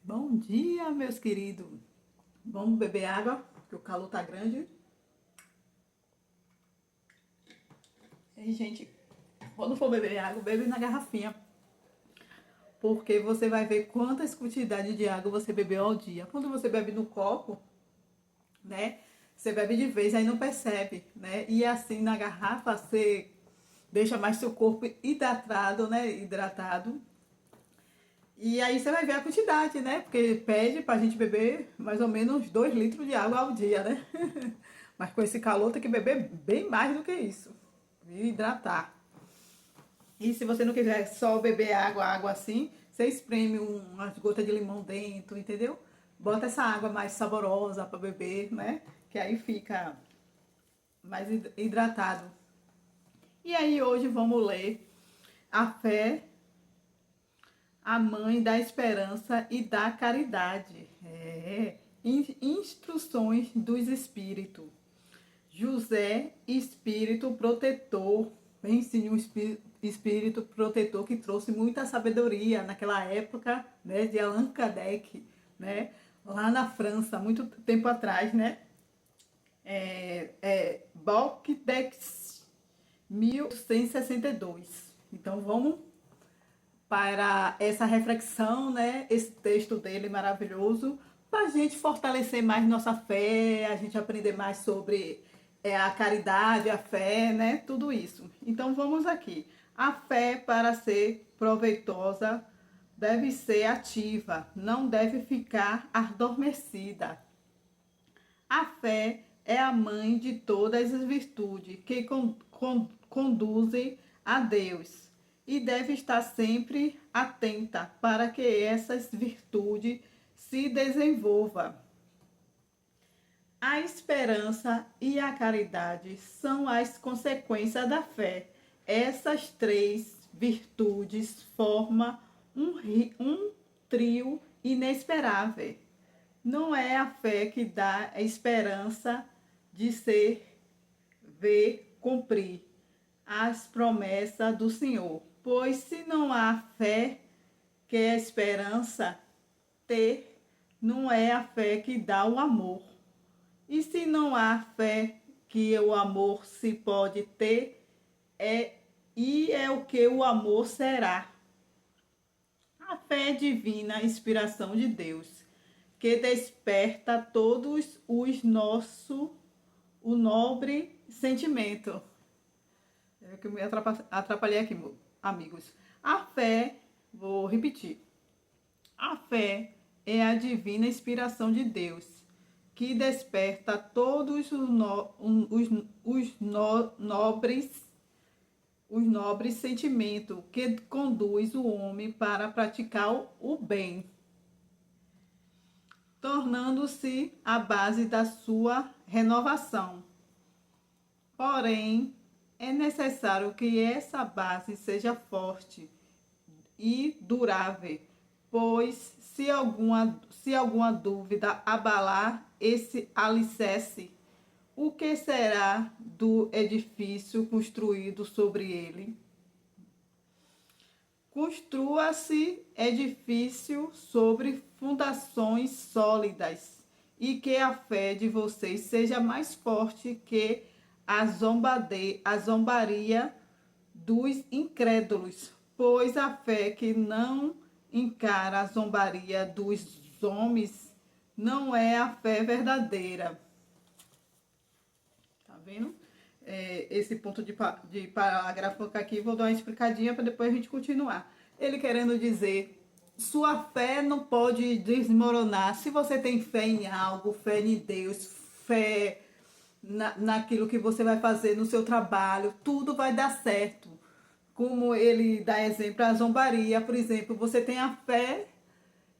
Bom dia, meus queridos. Vamos beber água, porque o calor tá grande. E, gente, quando for beber água, bebe na garrafinha. Porque você vai ver quantas quantidades de água você bebeu ao dia. Quando você bebe no copo, né? Você bebe de vez, aí não percebe, né? E assim, na garrafa, você deixa mais seu corpo hidratado, né? Hidratado. E aí você vai ver a quantidade, né? Porque pede pra gente beber mais ou menos 2 litros de água ao dia, né? Mas com esse calor tem que beber bem mais do que isso. E hidratar. E se você não quiser só beber água assim, você espreme umas gotas de limão dentro, entendeu? Bota essa água mais saborosa para beber, né? Que aí fica mais hidratado. E aí hoje vamos ler a fé, a mãe da esperança e da caridade. Instruções dos espíritos. José, espírito protetor. Pense um espírito protetor que trouxe muita sabedoria naquela época, né, de Allan Kardec, né, lá na França, muito tempo atrás, né? Balkdex, 1162. Então vamos para essa reflexão, né? Esse texto dele maravilhoso, para a gente fortalecer mais nossa fé, a gente aprender mais sobre a caridade, a fé, né? Tudo isso. Então vamos aqui. A fé, para ser proveitosa, deve ser ativa, não deve ficar adormecida. A fé é a mãe de todas as virtudes que conduzem a Deus e deve estar sempre atenta para que essas virtudes se desenvolvam. A esperança e a caridade são as consequências da fé. Essas três virtudes formam um trio inesperável. Não é a fé que dá a esperança de ser ver cumprir as promessas do Senhor. Pois se não há fé, que é a esperança ter, não é a fé que dá o amor. E se não há fé que o amor se pode ter, é o que o amor será. A fé é divina inspiração de Deus, que desperta todos os nossos o nobre sentimento. É que eu me atrapalhei aqui, amigos. A fé, vou repetir. A fé é a divina inspiração de Deus, que desperta todos os nobres sentimentos, que conduz o homem para praticar o bem, tornando-se a base da sua renovação. Porém, é necessário que essa base seja forte e durável, pois se alguma dúvida abalar esse alicerce, o que será do edifício construído sobre ele? Construa-se edifício sobre fundações sólidas e que a fé de vocês seja mais forte que a zombaria dos incrédulos, pois a fé que não encara a zombaria dos homens não é a fé verdadeira. Tá vendo? Esse ponto de parágrafo aqui, vou dar uma explicadinha para depois a gente continuar. Ele querendo dizer, sua fé não pode desmoronar. Se você tem fé em algo, fé em Deus, fé naquilo que você vai fazer no seu trabalho, tudo vai dar certo. Como ele dá exemplo, a zombaria, por exemplo, você tem a fé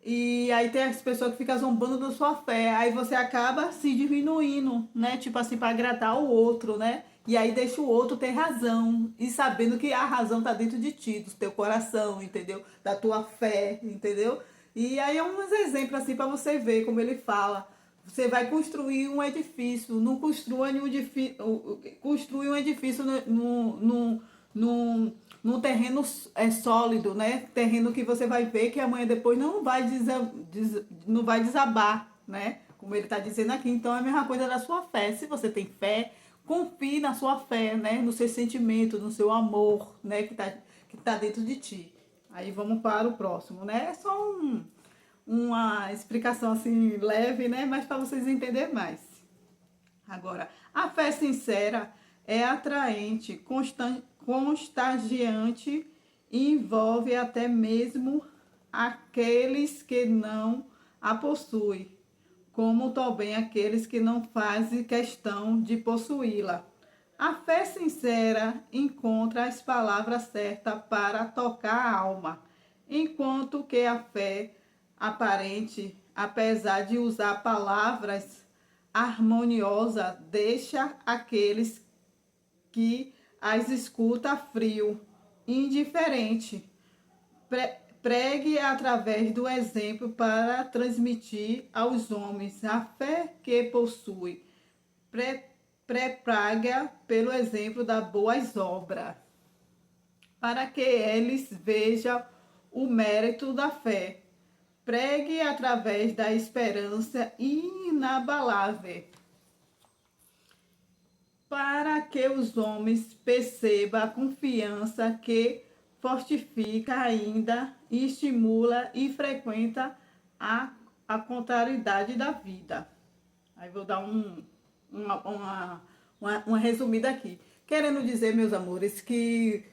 e aí tem as pessoas que ficam zombando da sua fé. Aí você acaba se diminuindo, né? Tipo assim, para agradar o outro, né? E aí deixa o outro ter razão. E sabendo que a razão tá dentro de ti, do teu coração, entendeu? Da tua fé, entendeu? E aí é uns exemplos assim para você ver como ele fala. Você vai construir um edifício, não construa nenhum edifício, construi um edifício num num terreno sólido, né? Terreno que você vai ver que amanhã depois não vai desabar, né? Como ele está dizendo aqui. Então é a mesma coisa da sua fé. Se você tem fé, confie na sua fé, né? No seu sentimento, no seu amor, né? Que tá dentro de ti. Aí vamos para o próximo, né? É só uma explicação assim leve, né? Mas para vocês entenderem mais. Agora, a fé sincera é atraente, contagiante e envolve até mesmo aqueles que não a possuem, como também aqueles que não fazem questão de possuí-la. A fé sincera encontra as palavras certas para tocar a alma, enquanto que a fé aparente, apesar de usar palavras harmoniosas, deixa aqueles que as escuta frio, indiferente. Pregue através do exemplo para transmitir aos homens a fé que possui. Prepaga pelo exemplo das boas obras, para que eles vejam o mérito da fé. Pregue através da esperança inabalável, para que os homens percebam a confiança que fortifica ainda e estimula e frequenta a contrariedade da vida. Aí vou dar uma resumida aqui. Querendo dizer, meus amores, que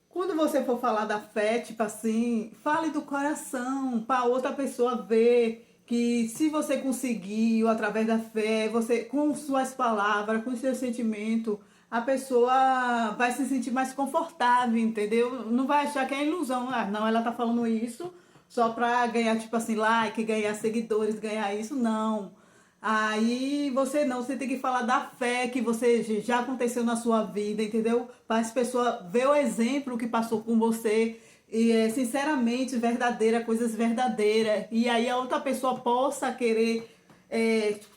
quando você for falar da fé, tipo assim, fale do coração, para outra pessoa ver que se você conseguiu através da fé, você com suas palavras, com seu sentimento, a pessoa vai se sentir mais confortável, entendeu? Não vai achar que é ilusão. Ah, não, ela tá falando isso só para ganhar, tipo assim, like, ganhar seguidores, ganhar isso, não. Aí você tem que falar da fé que você já aconteceu na sua vida, entendeu? Para as pessoas ver o exemplo que passou com você e é sinceramente verdadeira, coisas verdadeiras. E aí a outra pessoa possa querer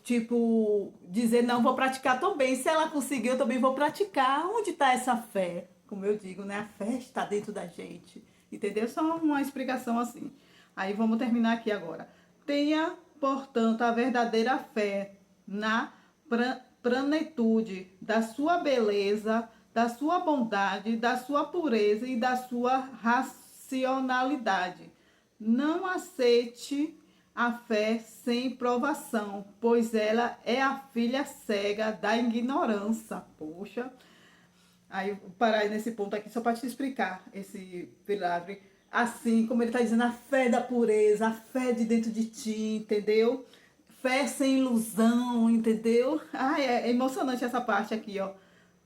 tipo dizer não, vou praticar também. Se ela conseguiu, eu também vou praticar. Onde está essa fé? Como eu digo, né? A fé está dentro da gente, entendeu? Só uma explicação assim. Aí vamos terminar aqui agora. Tenha, portanto, a verdadeira fé na plenitude da sua beleza, da sua bondade, da sua pureza e da sua racionalidade. Não aceite a fé sem provação, pois ela é a filha cega da ignorância. Poxa, aí eu vou parar nesse ponto aqui só para te explicar esse milagre. Assim como ele está dizendo, a fé da pureza, a fé de dentro de ti, entendeu? Fé sem ilusão, entendeu? Ai, é emocionante essa parte aqui, ó.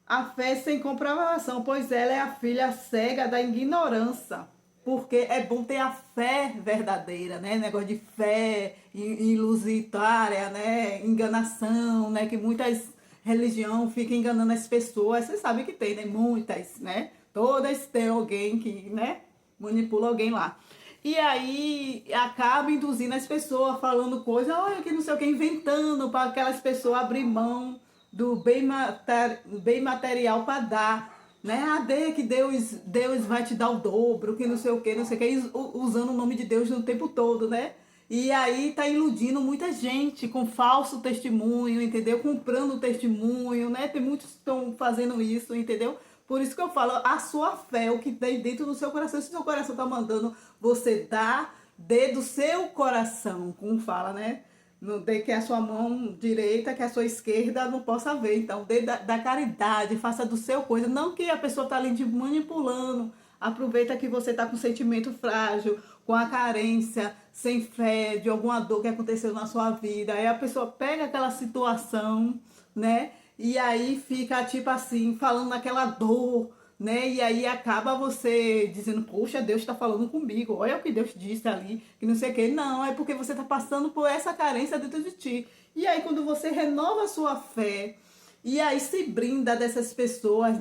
A fé sem comprovação, pois ela é a filha cega da ignorância. Porque é bom ter a fé verdadeira, né? Negócio de fé ilusitária, né? Enganação, né? Que muitas religiões ficam enganando as pessoas. Você sabe que tem, né? Muitas, né? Todas têm alguém que, né? Manipula alguém lá. E aí acaba induzindo as pessoas, falando coisas, olha que não sei o que, inventando para aquelas pessoas abrir mão do bem material para dar, né? Ah, dê que Deus vai te dar o dobro, que não sei o que, não sei o que, usando o nome de Deus o tempo todo, né? E aí tá iludindo muita gente com falso testemunho, entendeu? Comprando testemunho, né? Tem muitos que estão fazendo isso, entendeu? Por isso que eu falo, a sua fé, o que tem dentro do seu coração, se o seu coração tá mandando você dar, dê do seu coração, como fala, né? Não dê que a sua mão direita, que a sua esquerda não possa ver. Então, dê da caridade, faça do seu coisa. Não que a pessoa tá ali te manipulando. Aproveita que você tá com sentimento frágil, com a carência, sem fé, de alguma dor que aconteceu na sua vida. Aí a pessoa pega aquela situação, né? E aí fica, tipo assim, falando naquela dor, né? E aí acaba você dizendo, poxa, Deus está falando comigo, olha o que Deus disse ali, que não sei o quê. Não, é porque você está passando por essa carência dentro de ti. E aí quando você renova a sua fé, e aí se brinda dessas pessoas,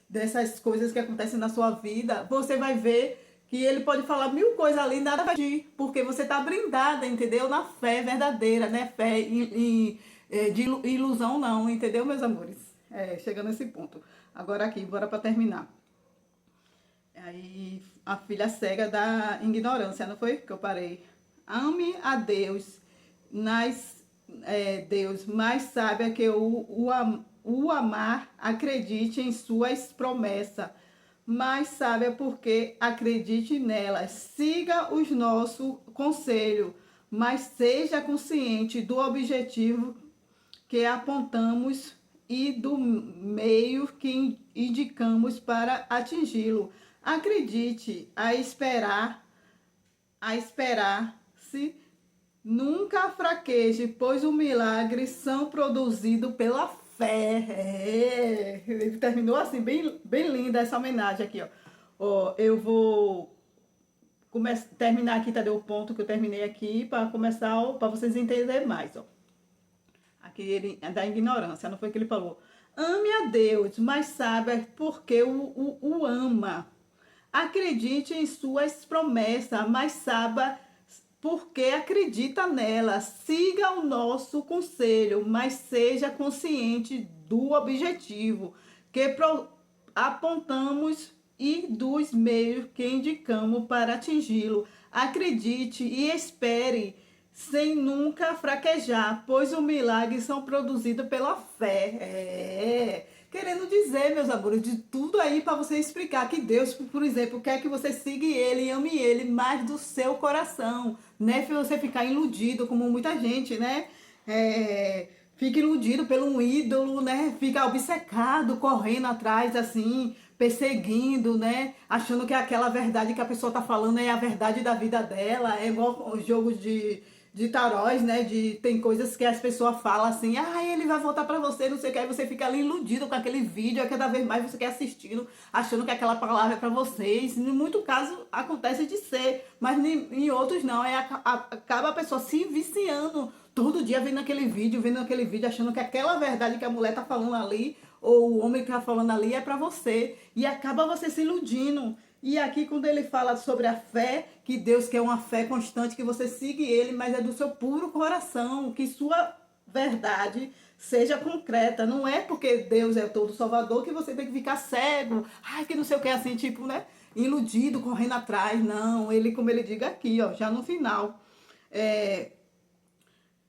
dessas coisas que acontecem na sua vida, você vai ver que ele pode falar mil coisas ali, nada vai agir, porque você está brindada, entendeu? Na fé verdadeira, né? Fé de ilusão não, entendeu, meus amores? É, chegando nesse ponto. Agora aqui, bora para terminar. Aí a filha cega da ignorância, não foi que eu parei? Ame a Deus, Deus mais sábia que o amar, acredite em suas promessas, mais sábia porque acredite nelas, siga os nossos conselhos, mas seja consciente do objetivo que apontamos e do meio que indicamos para atingi-lo. Acredite, a esperar-se nunca fraqueje, pois os milagres são produzidos pela fé. Ele terminou assim, bem, bem linda essa homenagem aqui, ó. Ó, eu vou terminar aqui, tá? O ponto que eu terminei aqui, para começar, para vocês entenderem mais, ó. Aqui ele é da ignorância, não foi o que ele falou. Ame a Deus, mas saiba porque o ama. Acredite em suas promessas, mas saiba porque acredita nela. Siga o nosso conselho, mas seja consciente do objetivo que apontamos e dos meios que indicamos para atingi-lo. Acredite e espere sem nunca fraquejar, pois os milagres são produzidos pela fé. Querendo dizer, meus amores, de tudo aí para você explicar que Deus, por exemplo, quer que você siga ele e ame ele mais do seu coração, né? Se você ficar iludido, como muita gente, né? Fica iludido pelo um ídolo, né? Fica obcecado, correndo atrás, assim, perseguindo, né? Achando que aquela verdade que a pessoa tá falando é a verdade da vida dela. É igual os jogos de taróis, né? Tem coisas que as pessoas falam assim, ele vai voltar pra você, não sei o que, aí você fica ali iludido com aquele vídeo, aí cada vez mais você quer assistindo, achando que aquela palavra é pra vocês. Em muito caso acontece de ser, mas em outros não, acaba a pessoa se viciando, todo dia vendo aquele vídeo, achando que aquela verdade que a mulher tá falando ali, ou o homem que tá falando ali é pra você, e acaba você se iludindo. E aqui quando ele fala sobre a fé, que Deus quer uma fé constante, que você siga ele, mas é do seu puro coração, que sua verdade seja concreta. Não é porque Deus é todo salvador que você tem que ficar cego, que não sei o que, assim, tipo, né? Iludido, correndo atrás. Não, ele, como ele diga aqui, ó, já no final.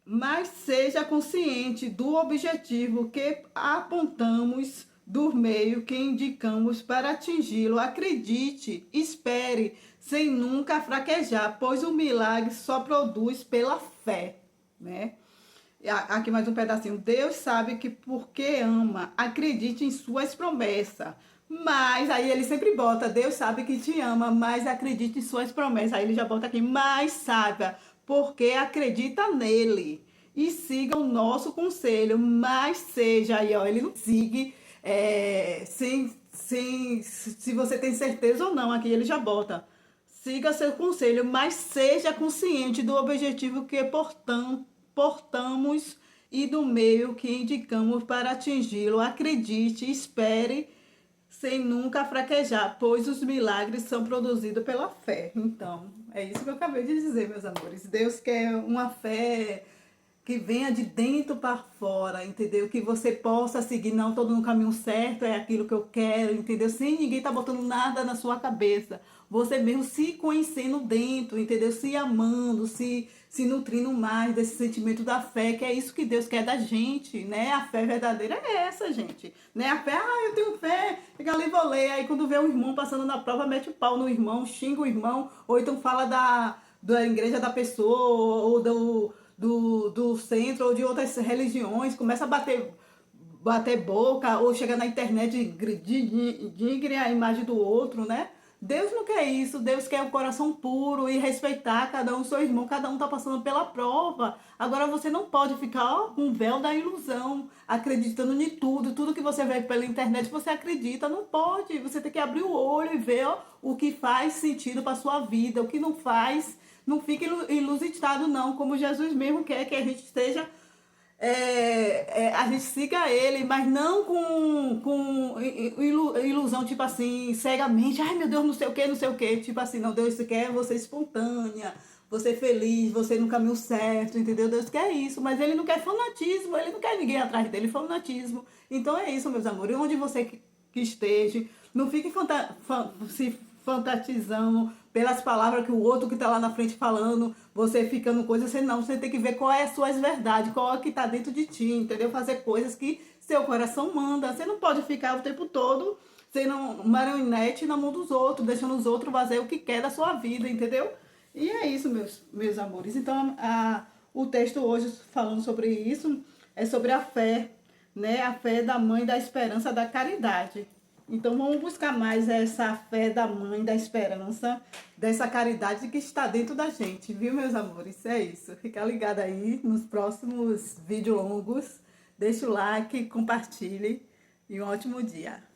Mas seja consciente do objetivo que apontamos, do meio que indicamos para atingi-lo. Acredite, espere, sem nunca fraquejar, pois o milagre só produz pela fé, né? Aqui mais um pedacinho. Deus sabe que porque ama, acredite em suas promessas. Mas, aí ele sempre bota, Deus sabe que te ama, mas acredite em suas promessas. Aí ele já bota aqui, mas saiba, porque acredita nele. E siga o nosso conselho, mas seja, aí ó, ele não siga, se você tem certeza ou não, aqui ele já bota. Siga seu conselho, mas seja consciente do objetivo que portamos e do meio que indicamos para atingi-lo. Acredite, espere, sem nunca fraquejar, pois os milagres são produzidos pela fé. Então, é isso que eu acabei de dizer, meus amores. Deus quer uma fé que venha de dentro para fora, entendeu? Que você possa seguir, não, todo no caminho certo, é aquilo que eu quero, entendeu? Sem ninguém tá botando nada na sua cabeça. Você mesmo se conhecendo dentro, entendeu? Se amando, se nutrindo mais desse sentimento da fé, que é isso que Deus quer da gente, né? A fé verdadeira é essa, gente. Né? A fé, eu tenho fé, fica ali, vou ler. Aí quando vê um irmão passando na prova, mete o pau no irmão, xinga o irmão, ou então fala da igreja da pessoa, ou do centro ou de outras religiões, começa a bater boca, ou chega na internet e digre a imagem do outro, né? Deus não quer isso, Deus quer o coração puro e respeitar cada um, seu irmão, cada um está passando pela prova. Agora você não pode ficar com o véu da ilusão, acreditando em tudo que você vê pela internet, você acredita, não pode. Você tem que abrir o olho e ver o que faz sentido para sua vida, o que não faz. Não fique ilusitado, não, como Jesus mesmo quer que a gente esteja, a gente siga ele, mas não com ilusão, tipo assim, cegamente, meu Deus, não sei o que, tipo assim, não, Deus quer você espontânea, você feliz, você no caminho certo, entendeu? Deus quer isso, mas ele não quer fanatismo, ele não quer ninguém atrás dele, fanatismo. Então é isso, meus amores, onde você que esteja, não fique se fantasizando pelas palavras que o outro que tá lá na frente falando, você ficando coisa, você não, você tem que ver qual é as suas verdades, qual é que tá dentro de ti, entendeu? Fazer coisas que seu coração manda. Você não pode ficar o tempo todo sendo marionete na mão dos outros, deixando os outros fazer o que quer da sua vida, entendeu? E é isso, meus amores. Então, o texto hoje falando sobre isso é sobre a fé, né? A fé da mãe da esperança da caridade. Então, vamos buscar mais essa fé da mãe da esperança, dessa caridade que está dentro da gente, viu, meus amores? É isso. Fica ligado aí nos próximos vídeos longos. Deixa o like, compartilhe e um ótimo dia.